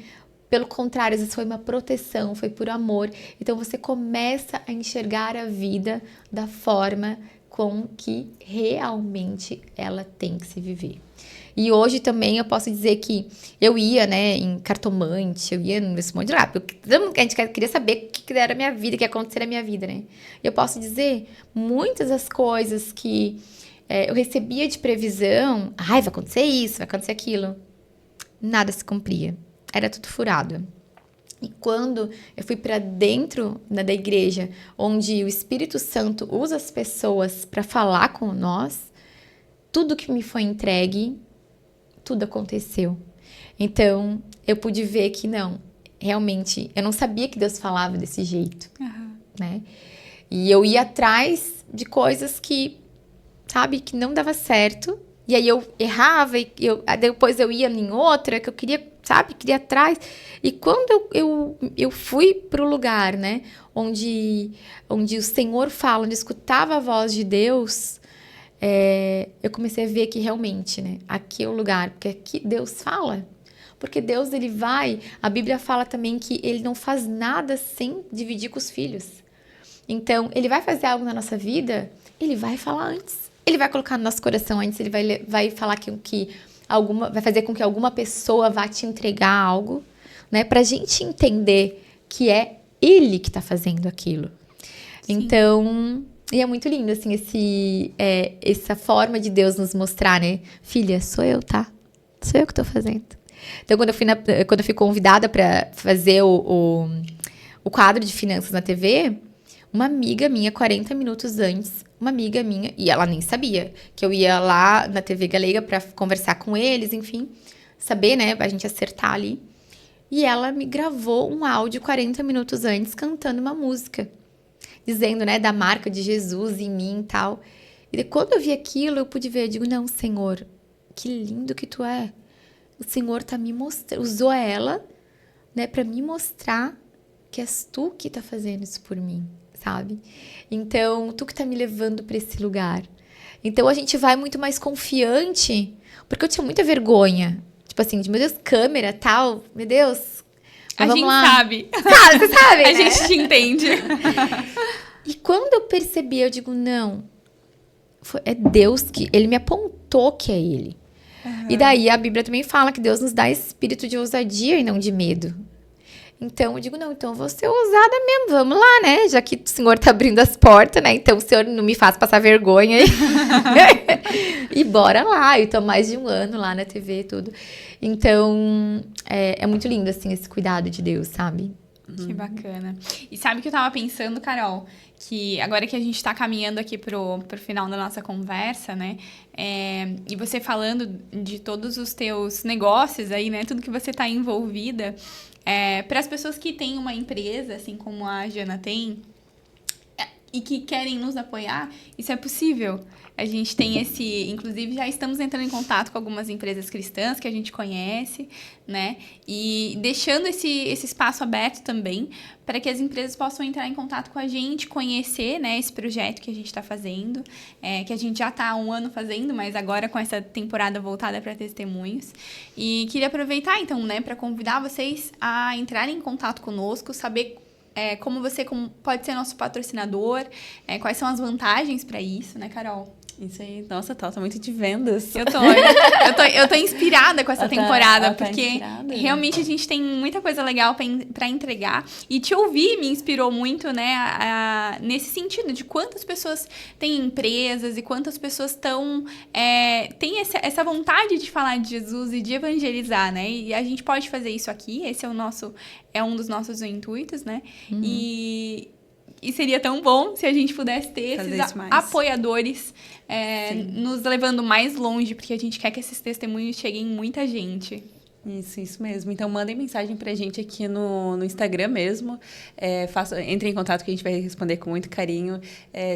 Pelo contrário, às vezes foi uma proteção, foi por amor. Então você começa a enxergar a vida da forma com que realmente ela tem que se viver. E hoje também eu posso dizer que eu ia, né, em cartomante, eu ia nesse monte de lá, porque a gente queria saber o que era a minha vida, o que ia acontecer na minha vida, né? E eu posso dizer, muitas das coisas que eu recebia de previsão, vai acontecer isso, vai acontecer aquilo, nada se cumpria, era tudo furado. E quando eu fui para dentro da igreja, onde o Espírito Santo usa as pessoas para falar com nós, tudo que me foi entregue, tudo aconteceu. Então, eu pude ver que não, realmente, eu não sabia que Deus falava desse jeito, né? E eu ia atrás de coisas que, sabe, que não dava certo. E aí eu errava, e depois eu ia em outra, que eu queria, sabe, queria atrás. E quando eu fui para o lugar, né, onde o Senhor fala, onde eu escutava a voz de Deus, eu comecei a ver que realmente, né, aqui é o lugar, porque aqui Deus fala. Porque Deus, ele vai, a Bíblia fala também que ele não faz nada sem dividir com os filhos. Então, ele vai fazer algo na nossa vida, ele vai falar antes. Ele vai colocar no nosso coração antes, ele vai falar vai fazer com que alguma pessoa vá te entregar algo, né? Pra gente entender que é ele que tá fazendo aquilo. Sim. Então, e é muito lindo, assim, essa forma de Deus nos mostrar, né? Filha, sou eu, tá? Sou eu que tô fazendo. Então, quando eu fui convidada para fazer o quadro de finanças na TV, uma amiga minha, 40 minutos antes, uma amiga minha, e ela nem sabia, que eu ia lá na TV Galega para conversar com eles, enfim, saber, né, a gente acertar ali. E ela me gravou um áudio 40 minutos antes, cantando uma música, dizendo, né, da marca de Jesus em mim e tal. E quando eu vi aquilo, eu pude ver, eu digo, não, Senhor, que lindo que tu é. O Senhor tá me mostrando, usou ela, né, para me mostrar que és tu que tá fazendo isso por mim, sabe? Então, tu que tá me levando para esse lugar. Então, a gente vai muito mais confiante, porque eu tinha muita vergonha. Tipo assim, de, meu Deus, câmera, tal, meu Deus. A gente sabe. Você sabe, A né? gente te entende. E quando eu percebi, eu digo, não, é Deus que, ele me apontou que é ele. E daí, a Bíblia também fala que Deus nos dá espírito de ousadia e não de medo. Então, eu digo, não, então eu vou ser ousada mesmo, vamos lá, né? Já que o Senhor tá abrindo as portas, né? Então, o Senhor não me faz passar vergonha. E bora lá. Eu tô mais de 1 ano lá na TV e tudo. Então, é muito lindo, assim, esse cuidado de Deus, sabe? Que bacana. E sabe o que eu tava pensando, Carol? Que agora que a gente tá caminhando aqui pro final da nossa conversa, né? E você falando de todos os teus negócios aí, né? Tudo que você tá envolvida. Para as pessoas que têm uma empresa, assim como a Jana tem, e que querem nos apoiar, isso é possível. A gente tem inclusive já estamos entrando em contato com algumas empresas cristãs que a gente conhece, né? E deixando esse espaço aberto também para que as empresas possam entrar em contato com a gente, conhecer, né, esse projeto que a gente está fazendo, que a gente já está há 1 ano fazendo, mas agora com essa temporada voltada para testemunhos. E queria aproveitar, então, né, para convidar vocês a entrarem em contato conosco, saber como você pode ser nosso patrocinador, quais são as vantagens para isso, né, Carol? Isso aí, nossa, tá muito de vendas. Eu tô inspirada com essa temporada, porque realmente a gente tem muita coisa legal para entregar. E te ouvir me inspirou muito, né, nesse sentido de quantas pessoas têm empresas e quantas pessoas têm essa vontade de falar de Jesus e de evangelizar, né? E a gente pode fazer isso aqui, esse é um dos nossos intuitos, né? E seria tão bom se a gente pudesse ter esses apoiadores nos levando mais longe, porque a gente quer que esses testemunhos cheguem em muita gente. Isso mesmo. Então, mandem mensagem pra gente aqui no Instagram mesmo. Entre em contato que a gente vai responder com muito carinho.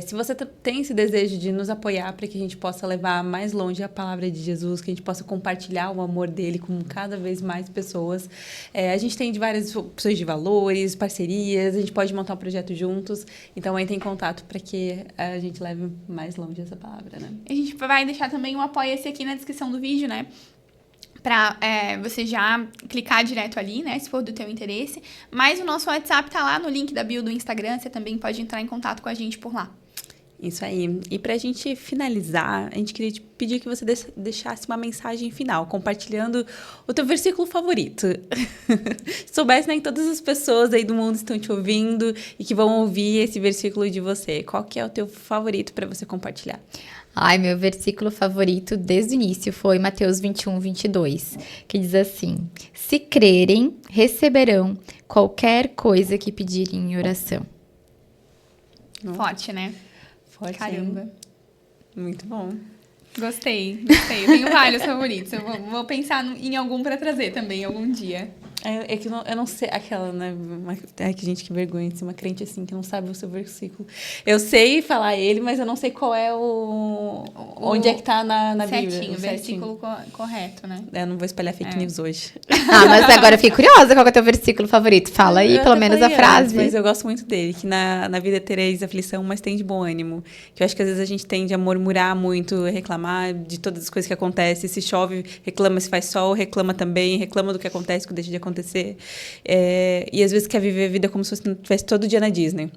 Se você tem esse desejo de nos apoiar para que a gente possa levar mais longe a palavra de Jesus, que a gente possa compartilhar o amor dele com cada vez mais pessoas. A gente tem várias opções de valores, parcerias, a gente pode montar um projeto juntos. Então, entre em contato para que a gente leve mais longe essa palavra, né? A gente vai deixar também um apoia-se aqui na descrição do vídeo, né? Pra você já clicar direto ali, né? Se for do teu interesse. Mas o nosso WhatsApp tá lá no link da bio do Instagram. Você também pode entrar em contato com a gente por lá. Isso aí. E pra gente finalizar, a gente queria te pedir que você deixasse uma mensagem final, compartilhando o teu versículo favorito. Soubesse, né, que todas as pessoas aí do mundo estão te ouvindo e que vão ouvir esse versículo de você. Qual que é o teu favorito para você compartilhar? Ai, meu versículo favorito desde o início foi Mateus 21, 22, que diz assim: se crerem, receberão qualquer coisa que pedirem em oração. Forte, né? Forte. Caramba. Hein? Muito bom. Gostei. Eu tenho vários favoritos. Eu vou pensar em algum para trazer também, algum dia. É que eu não sei, aquela, né? Ai, que gente, que vergonha de ser uma crente assim, que não sabe o seu versículo. Eu sei falar ele, mas eu não sei qual é onde é que tá na Bíblia. Certinho, o versículo correto, né? Eu não vou espalhar fake news hoje. Mas agora eu fiquei curiosa, qual é o teu versículo favorito? Fala aí, pelo menos a frase. Mas eu gosto muito dele, que na vida tereis aflição, mas tem de bom ânimo. Que eu acho que às vezes a gente tende a murmurar muito, reclamar de todas as coisas que acontecem. Se chove, reclama, se faz sol, reclama também, reclama do que acontece, que deixa de acontecer. E às vezes quer viver a vida como se estivesse todo dia na Disney.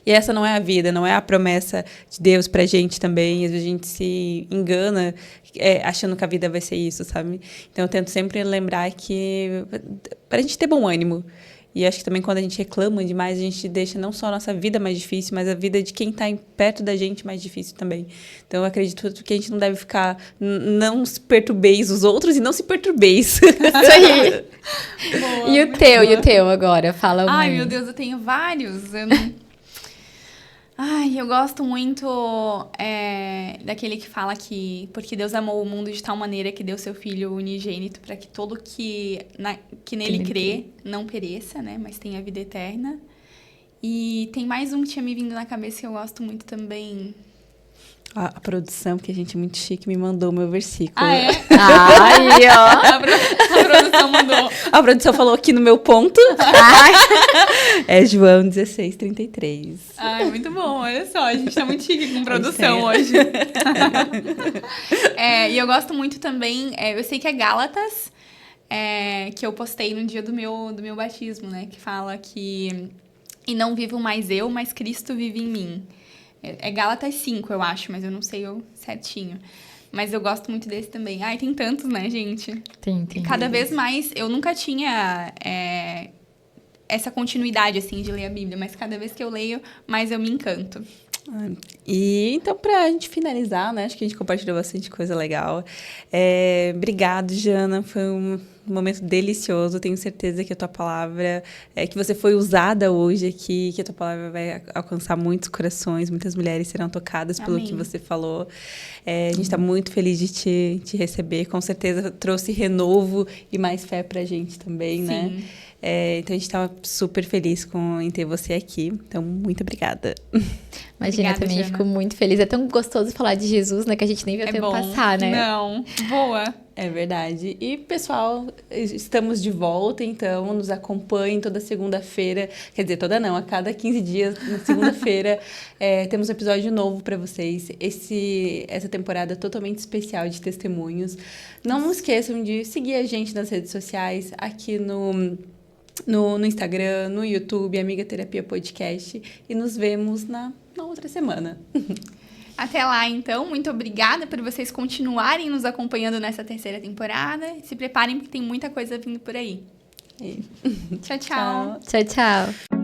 E essa não é a vida, não é a promessa de Deus pra gente também. Às vezes a gente se engana achando que a vida vai ser isso, sabe? Então eu tento sempre lembrar que pra gente ter bom ânimo. E acho que também quando a gente reclama demais, a gente deixa não só a nossa vida mais difícil, mas a vida de quem está perto da gente mais difícil também. Então, eu acredito que a gente não deve ficar... Não se perturbeis os outros e não se perturbeis. Isso aí. Boa, e o teu agora? Fala um. Ai, meu Deus, eu tenho vários. Eu gosto muito daquele que fala que porque Deus amou o mundo de tal maneira que deu seu Filho unigênito para que todo que nele crê não pereça, né, mas tenha vida eterna. E tem mais um que tinha me vindo na cabeça que eu gosto muito também. A produção, que a gente é muito chique, me mandou o meu versículo. Ah, é? Aí, ó. A produção mandou. A produção falou aqui no meu ponto. É João 16, 33. Ai, muito bom. Olha só, a gente tá muito chique com produção hoje. E eu gosto muito também, eu sei que é Gálatas, que eu postei no dia do meu batismo, né? Que fala que... E não vivo mais eu, mas Cristo vive em mim. É Gálatas 5, eu acho, mas eu não sei certinho. Mas eu gosto muito desse também. Ai, tem tantos, né, gente? Tem. Cada vez mais, eu nunca tinha essa continuidade, assim, de ler a Bíblia. Mas cada vez que eu leio, mais eu me encanto. E então, pra gente finalizar, né? Acho que a gente compartilhou bastante coisa legal. Obrigado, Jana. Foi um momento delicioso. Tenho certeza que a tua palavra, que você foi usada hoje aqui, que a tua palavra vai alcançar muitos corações, muitas mulheres serão tocadas pelo que você falou. A gente está muito feliz de te receber. Com certeza trouxe renovo e mais fé pra gente também, né? Então, a gente estava super feliz em ter você aqui. Então, muito obrigada. Imagina, Obrigada, também Jana. fico muito feliz. É tão gostoso falar de Jesus, né? Que a gente nem viu o tempo passar, né? Não, boa. É verdade. E, pessoal, estamos de volta, então, nos acompanhem toda segunda-feira. Quer dizer, toda não, a cada 15 dias, na segunda-feira, temos um episódio novo para vocês. Essa temporada é totalmente especial de testemunhos. Não esqueçam de seguir a gente nas redes sociais, aqui no Instagram, no YouTube, Amiga Terapia Podcast. E nos vemos na outra semana. Até lá, então. Muito obrigada por vocês continuarem nos acompanhando nessa terceira temporada. Se preparem, porque tem muita coisa vindo por aí. Tchau, tchau. Tchau, tchau.